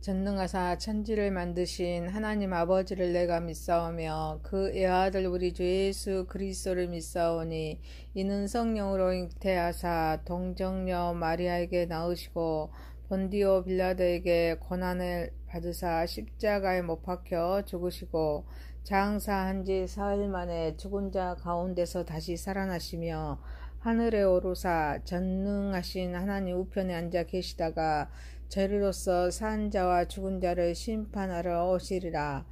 전능하사 천지를 만드신 하나님 아버지를 내가 믿사오며 그 애아들 우리 주 예수 그리스도를 믿사오니 이는 성령으로 잉태하사 동정녀 마리아에게 낳으시고 본디오 빌라도에게 고난을 받으사 십자가에 못 박혀 죽으시고 장사한 지 사흘 만에 죽은 자 가운데서 다시 살아나시며 하늘에 오르사 전능하신 하나님 우편에 앉아 계시다가 저리로서 산 자와 죽은 자를 심판하러 오시리라.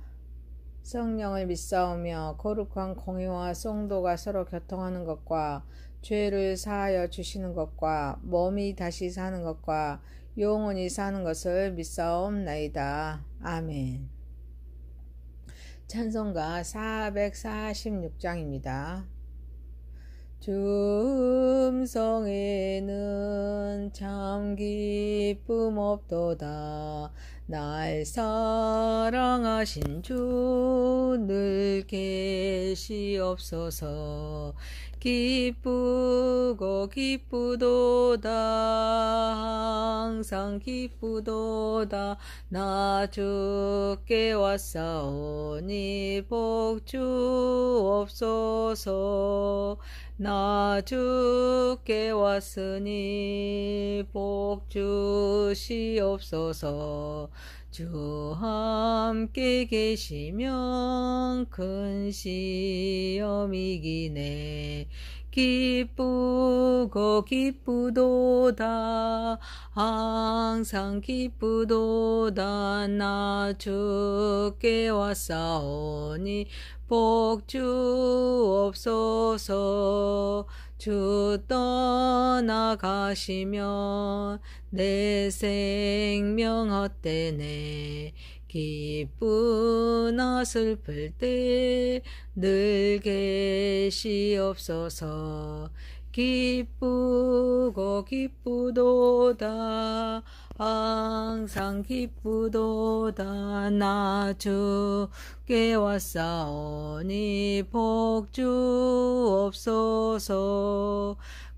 성령을 믿사오며 거룩한 공의와 성도가 서로 교통하는 것과 죄를 사하여 주시는 것과 몸이 다시 사는 것과 영원히 사는 것을 믿사옵나이다. 아멘. 찬송가 446장입니다. 주 음성에는 참 기쁨 없도다. 날 사랑하신 주 늘 계시옵소서. 기쁘고 기쁘도다. 항상 기쁘도다. 나 주께 왔사오니 복 주옵소서. 나 주께 왔으니 복 주시옵소서. 주 함께 계시면 큰 시험 이기네. 기쁘고 기쁘도다. 항상 기쁘도다. 나 주께 왔사오니 복 주옵소서. 주 떠나가시면 내 생명 헛되네. 기쁘나 슬플 때 늘 계시옵소서. 기쁘고 기쁘도다. 항상 기쁘도다. 나 주께 왔사오니 복 주옵소서.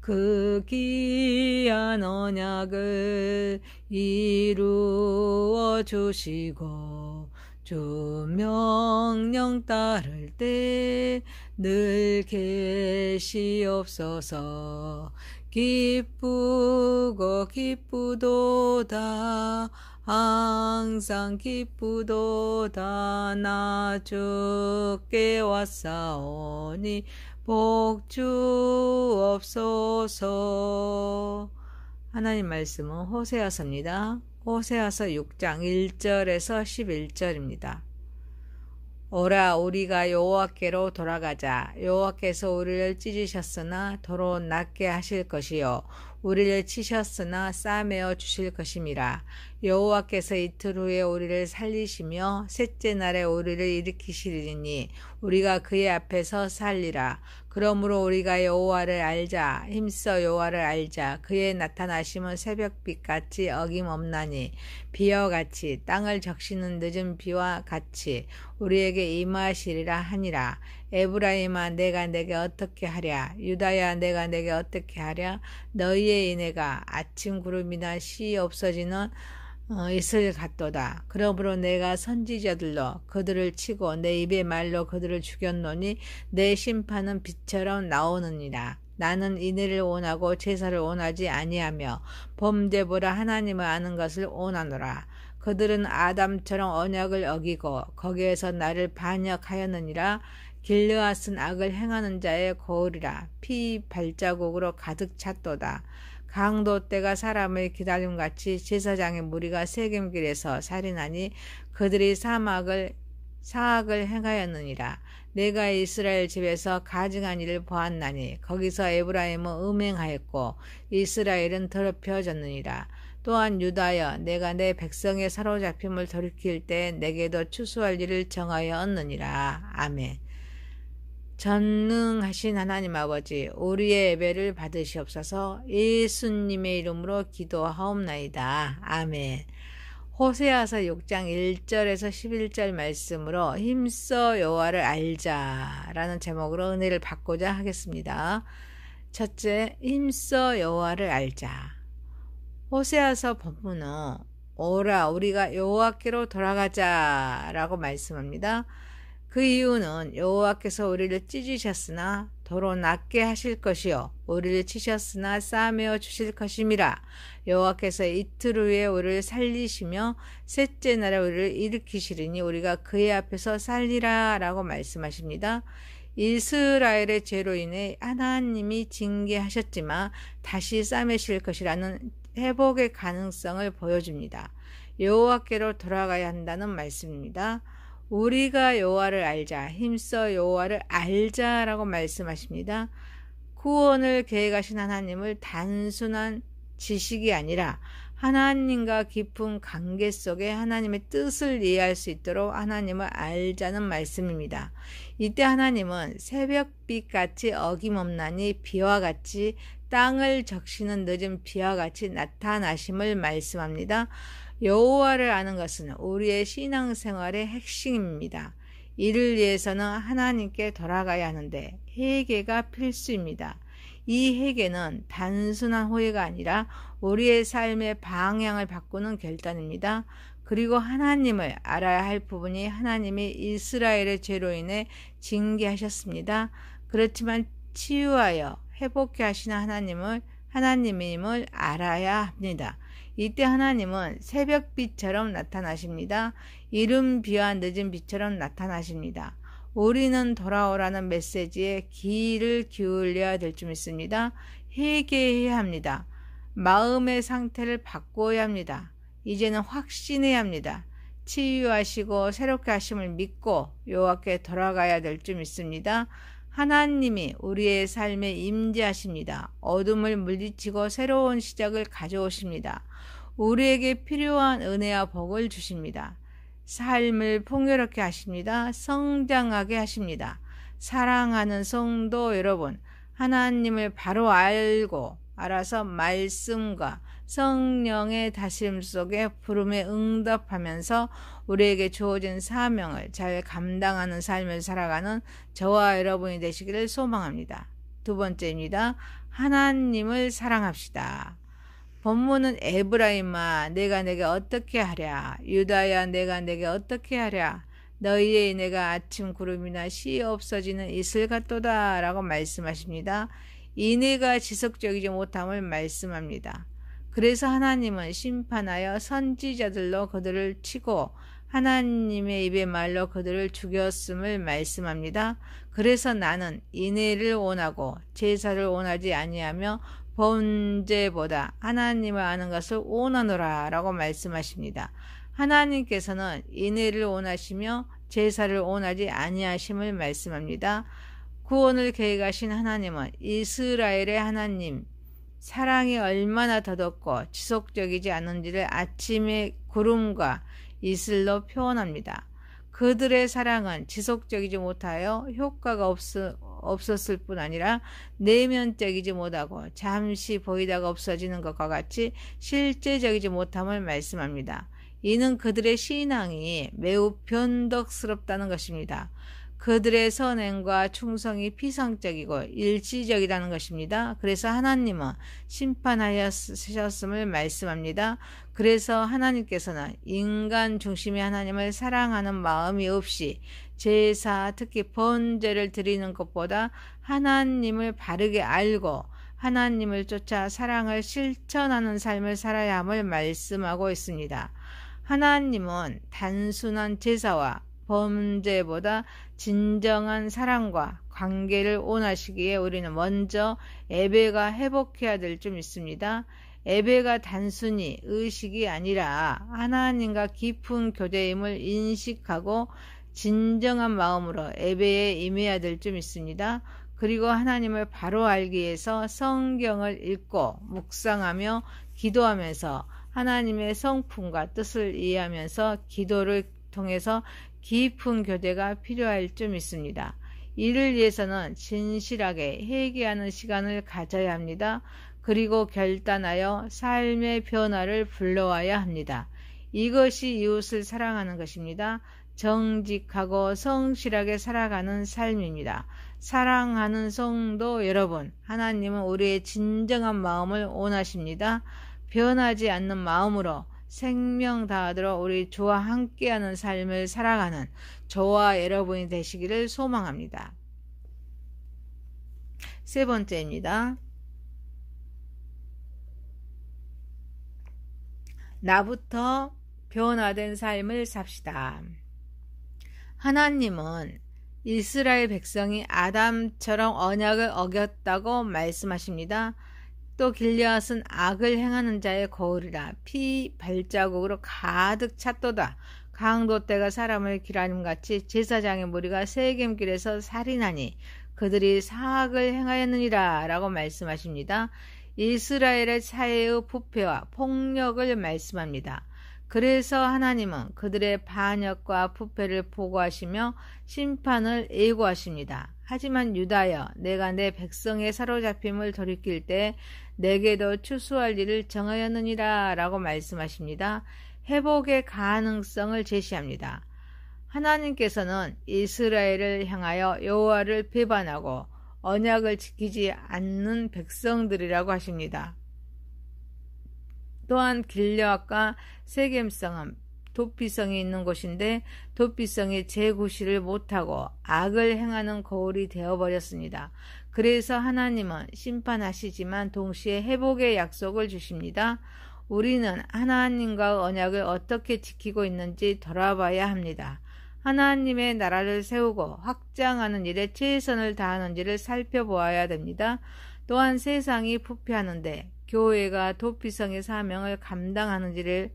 그 귀한 언약을 이루어 주시고 주 명령 따를 때 늘 계시옵소서. 기쁘고 기쁘도다. 항상 기쁘도다. 나 주께 왔사오니 복 주옵소서. 하나님 말씀은 호세아서입니다. 호세아서 6장 1절에서 11절입니다. 오라 우리가 여호와께로 돌아가자. 여호와께서 우리를 찢으셨으나 도로 낫게 하실 것이요 우리를 치셨으나 싸매어 주실 것임이라. 여호와께서 이틀 후에 우리를 살리시며 셋째 날에 우리를 일으키시리니 우리가 그의 앞에서 살리라. 그러므로 우리가 여호와를 알자. 힘써 여호와를 알자. 그의 나타나심은 새벽빛같이 어김없나니 비와같이 땅을 적시는 늦은 비와 같이 우리에게 임하시리라 하니라. 에브라임아 내가 내게 어떻게 하랴. 유다야 내가 내게 어떻게 하랴. 너희의 인애가 아침 구름이나 시 없어지는 이슬 같도다. 그러므로 내가 선지자들로 그들을 치고 내 입의 말로 그들을 죽였노니 내 심판은 빛처럼 나오느니라. 나는 인애를 원하고 제사를 원하지 아니하며 범죄보다 하나님을 아는 것을 원하노라. 그들은 아담처럼 언약을 어기고 거기에서 나를 반역하였느니라. 길르앗은 악을 행하는 자의 거울이라. 피 발자국으로 가득 찼도다. 강도 때가 사람을 기다림같이 제사장의 무리가 세겜길에서 살인하니 그들이 사악을 행하였느니라. 내가 이스라엘 집에서 가증한 일을 보았나니 거기서 에브라임은 음행하였고 이스라엘은 더럽혀졌느니라. 또한 유다여 내가 내 백성의 사로잡힘을 돌이킬 때 내게도 추수할 일을 정하여 얻느니라. 아멘. 전능하신 하나님 아버지 우리의 예배를 받으시옵소서. 예수님의 이름으로 기도하옵나이다. 아멘. 호세아서 6장 1절에서 11절 말씀으로 힘써 여호와를 알자 라는 제목으로 은혜를 받고자 하겠습니다. 첫째, 힘써 여호와를 알자. 호세아서 본문은 오라 우리가 여호와께로 돌아가자 라고 말씀합니다. 그 이유는 여호와께서 우리를 찢으셨으나 도로 낫게 하실 것이요 우리를 치셨으나 싸매어 주실 것임이라. 여호와께서 이틀 후에 우리를 살리시며 셋째 날에 우리를 일으키시리니 우리가 그의 앞에서 살리라 라고 말씀하십니다. 이스라엘의 죄로 인해 하나님이 징계하셨지만 다시 싸매실 것이라는 회복의 가능성을 보여줍니다. 여호와께로 돌아가야 한다는 말씀입니다. 우리가 여호와를 알자, 힘써 여호와를 알자라고 말씀하십니다. 구원을 계획하신 하나님을 단순한 지식이 아니라 하나님과 깊은 관계 속에 하나님의 뜻을 이해할 수 있도록 하나님을 알자는 말씀입니다. 이때 하나님은 새벽빛같이 어김없나니 비와 같이 땅을 적시는 늦은 비와 같이 나타나심을 말씀합니다. 여호와를 아는 것은 우리의 신앙생활의 핵심입니다. 이를 위해서는 하나님께 돌아가야 하는데 회개가 필수입니다. 이 회개는 단순한 호의가 아니라 우리의 삶의 방향을 바꾸는 결단입니다. 그리고 하나님을 알아야 할 부분이 하나님이 이스라엘의 죄로 인해 징계하셨습니다. 그렇지만 치유하여 회복케 하시는 하나님임을 알아야 합니다. 이때 하나님은 새벽빛처럼 나타나십니다. 이른 비와 늦은 비처럼 나타나십니다. 우리는 돌아오라는 메시지에 귀를 기울여야 될 줄 믿습니다. 회개해야 합니다. 마음의 상태를 바꿔야 합니다. 이제는 확신해야 합니다. 치유하시고 새롭게 하심을 믿고 여호와께 돌아가야 될 줄 믿습니다. 하나님이 우리의 삶에 임재하십니다. 어둠을 물리치고 새로운 시작을 가져오십니다. 우리에게 필요한 은혜와 복을 주십니다. 삶을 풍요롭게 하십니다. 성장하게 하십니다. 사랑하는 성도 여러분, 하나님을 바로 알아서 말씀과 성령의 다스림 속에 부름에 응답하면서 우리에게 주어진 사명을 잘 감당하는 삶을 살아가는 저와 여러분이 되시기를 소망합니다. 두 번째입니다. 하나님을 사랑합시다. 본문은 에브라임아 내가 내게 어떻게 하랴, 유다야 내가 내게 어떻게 하랴, 너희의 인애가 아침 구름이나 시 없어지는 이슬 같도다 라고 말씀하십니다. 인애가 지속적이지 못함을 말씀합니다. 그래서 하나님은 심판하여 선지자들로 그들을 치고 하나님의 입의 말로 그들을 죽였음을 말씀합니다. 그래서 나는 인애를 원하고 제사를 원하지 아니하며 번제보다 하나님을 아는 것을 원하노라 라고 말씀하십니다. 하나님께서는 인애를 원하시며 제사를 원하지 아니하심을 말씀합니다. 구원을 계획하신 하나님은 이스라엘의 하나님, 사랑이 얼마나 더덥고 지속적이지 않은지를 아침의 구름과 이슬로 표현합니다. 그들의 사랑은 지속적이지 못하여 효과가 없었을 뿐 아니라 내면적이지 못하고 잠시 보이다가 없어지는 것과 같이 실제적이지 못함을 말씀합니다. 이는 그들의 신앙이 매우 변덕스럽다는 것입니다. 그들의 선행과 충성이 피상적이고 일시적이라는 것입니다. 그래서 하나님은 심판하셨음을 말씀합니다. 그래서 하나님께서는 인간 중심의 하나님을 사랑하는 마음이 없이 제사, 특히 번제를 드리는 것보다 하나님을 바르게 알고 하나님을 쫓아 사랑을 실천하는 삶을 살아야 함을 말씀하고 있습니다. 하나님은 단순한 제사와 번제보다 진정한 사랑과 관계를 원하시기에 우리는 먼저 예배가 회복해야 될 줄 믿습니다. 예배가 단순히 의식이 아니라 하나님과 깊은 교제임을 인식하고 진정한 마음으로 예배에 임해야 될 줄 믿습니다. 그리고 하나님을 바로 알기 위해서 성경을 읽고 묵상하며 기도하면서 하나님의 성품과 뜻을 이해하면서 기도를 통해서 깊은 교제가 필요할 줄 믿습니다. 이를 위해서는 진실하게 회개하는 시간을 가져야 합니다. 그리고 결단하여 삶의 변화를 불러와야 합니다. 이것이 이웃을 사랑하는 것입니다. 정직하고 성실하게 살아가는 삶입니다. 사랑하는 성도 여러분, 하나님은 우리의 진정한 마음을 원하십니다. 변하지 않는 마음으로 생명 다하도록 우리 주와 함께하는 삶을 살아가는 저와 여러분이 되시기를 소망합니다. 세 번째입니다. 나부터 변화된 삶을 삽시다. 하나님은 이스라엘 백성이 아담처럼 언약을 어겼다고 말씀하십니다. 또 길르앗은 악을 행하는 자의 거울이라 피 발자국으로 가득 찼도다. 강도 때가 사람을 기라림같이 제사장의 무리가 세겜길에서 살인하니 그들이 사악을 행하였느니라 라고 말씀하십니다. 이스라엘의 차해의 부패와 폭력을 말씀합니다. 그래서 하나님은 그들의 반역과 부패를 보고하시며 심판을 예고하십니다. 하지만 유다여, 내가 내 백성의 사로잡힘을 돌이킬 때 내게도 추수할 일을 정하였느니라 라고 말씀하십니다. 회복의 가능성을 제시합니다. 하나님께서는 이스라엘을 향하여 여호와를 배반하고 언약을 지키지 않는 백성들이라고 하십니다. 또한 길르앗과 세겜성은 도피성이 있는 곳인데 도피성이 재구시를 못하고 악을 행하는 거울이 되어버렸습니다. 그래서 하나님은 심판하시지만 동시에 회복의 약속을 주십니다. 우리는 하나님과 언약을 어떻게 지키고 있는지 돌아봐야 합니다. 하나님의 나라를 세우고 확장하는 일에 최선을 다하는지를 살펴보아야 됩니다. 또한 세상이 부패하는데 교회가 도피성의 사명을 감당하는지를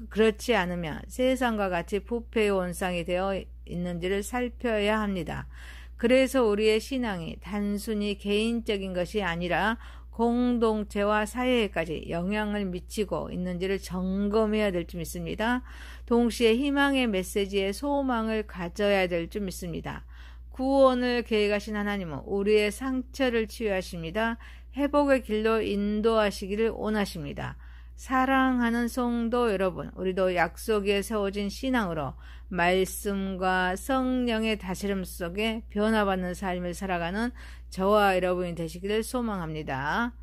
그렇지 않으면 세상과 같이 부패의 원상이 되어 있는지를 살펴야 합니다. 그래서 우리의 신앙이 단순히 개인적인 것이 아니라 공동체와 사회에까지 영향을 미치고 있는지를 점검해야 될 줄 믿습니다. 동시에 희망의 메시지에 소망을 가져야 될 줄 믿습니다. 구원을 계획하신 하나님은 우리의 상처를 치유하십니다. 회복의 길로 인도하시기를 원하십니다. 사랑하는 성도 여러분, 우리도 약속에 세워진 신앙으로 말씀과 성령의 다스림 속에 변화받는 삶을 살아가는 저와 여러분이 되시기를 소망합니다.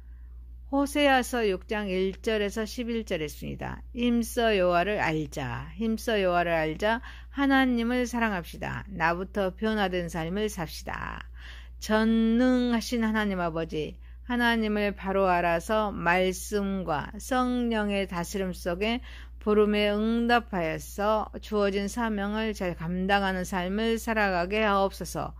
호세아서 6장 1절에서 11절 있습니다. 힘써 여호와를 알자. 힘써 여호와를 알자. 하나님을 사랑합시다. 나부터 변화된 삶을 삽시다. 전능하신 하나님 아버지, 하나님을 바로 알아서 말씀과 성령의 다스림 속에 부름에 응답하여서 주어진 사명을 잘 감당하는 삶을 살아가게 하옵소서.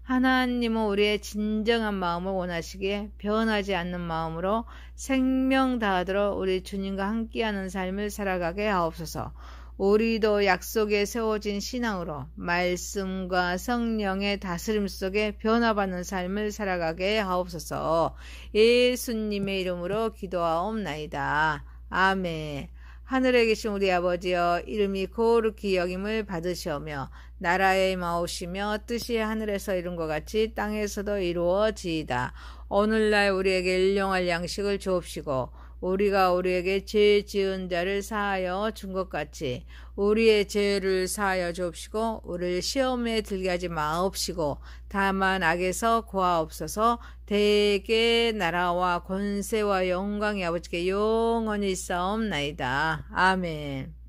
하나님은 우리의 진정한 마음을 원하시기에 변하지 않는 마음으로 생명 다하도록 우리 주님과 함께하는 삶을 살아가게 하옵소서. 우리도 약속에 세워진 신앙으로 말씀과 성령의 다스림 속에 변화받는 삶을 살아가게 하옵소서. 예수님의 이름으로 기도하옵나이다. 아멘. 하늘에 계신 우리 아버지여, 이름이 거룩히 여김을 받으시오며 나라에 임하오시며 뜻이 하늘에서 이룬 것 같이 땅에서도 이루어지이다. 오늘날 우리에게 일용할 양식을 주옵시고 우리가 우리에게 죄 지은 자를 사하여 준 것 같이 우리의 죄를 사하여 주옵시고 우리를 시험에 들게 하지 마옵시고 다만 악에서 구하옵소서. 대개 나라와 권세와 영광이 아버지께 영원히 있사옵나이다. 아멘.